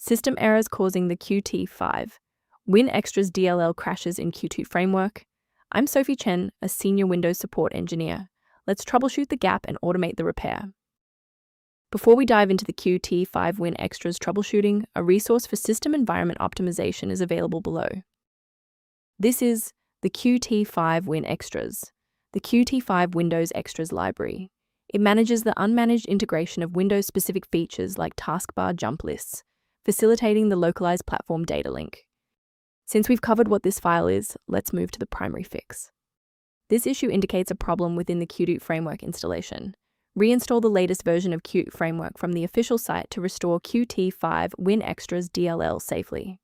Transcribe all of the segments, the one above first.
System errors causing the qt5winextras.dll crashes in Qt Framework. I'm Sophie Chen, a senior Windows support engineer. Let's troubleshoot the gap and automate the repair. Before we dive into the qt5winextras troubleshooting, a resource for system environment optimization is available below. This is the qt5winextras, the Qt5 Windows Extras library. It manages the unmanaged integration of Windows-specific features like Taskbar jump lists, facilitating the localized platform data link. Since we've covered what this file is, let's move to the primary fix. This issue indicates a problem within the Qt Framework installation. Reinstall the latest version of Qt Framework from the official site to restore qt5winextras.dll safely.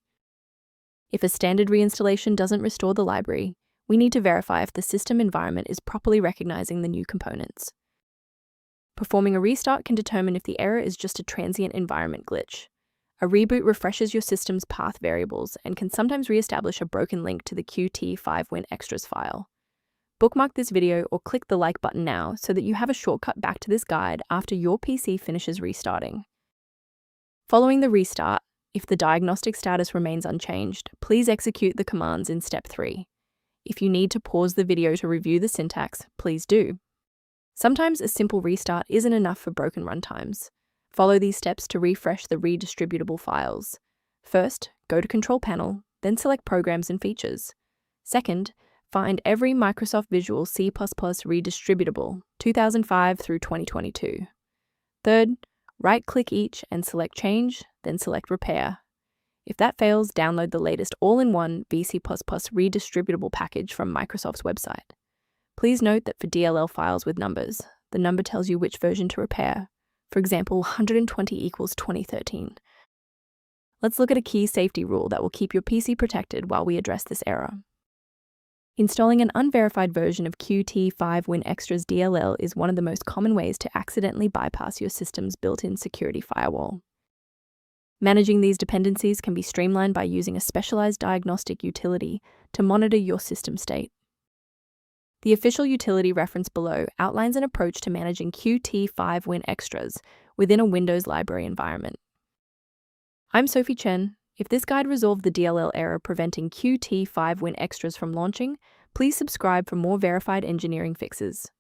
If a standard reinstallation doesn't restore the library, we need to verify if the system environment is properly recognizing the new components. Performing a restart can determine if the error is just a transient environment glitch. A reboot refreshes your system's path variables and can sometimes reestablish a broken link to the qt5winextras file. Bookmark this video or click the like button now so that you have a shortcut back to this guide after your PC finishes restarting. Following the restart, if the diagnostic status remains unchanged, please execute the commands in step 3. If you need to pause the video to review the syntax, please do. Sometimes a simple restart isn't enough for broken runtimes. Follow these steps to refresh the redistributable files. First, go to Control Panel, then select Programs and Features. Second, find every Microsoft Visual C++ Redistributable 2005 through 2022. Third, right-click each and select Change, then select Repair. If that fails, download the latest all-in-one VC++ Redistributable package from Microsoft's website. Please note that for DLL files with numbers, the number tells you which version to repair. For example, 120 equals 2013. Let's look at a key safety rule that will keep your PC protected while we address this error. Installing an unverified version of qt5winextras.dll is one of the most common ways to accidentally bypass your system's built-in security firewall. Managing these dependencies can be streamlined by using a specialized diagnostic utility to monitor your system state. The official utility reference below outlines an approach to managing qt5winextras within a Windows library environment. I'm Sophie Chen. If this guide resolved the DLL error preventing qt5winextras from launching, please subscribe for more verified engineering fixes.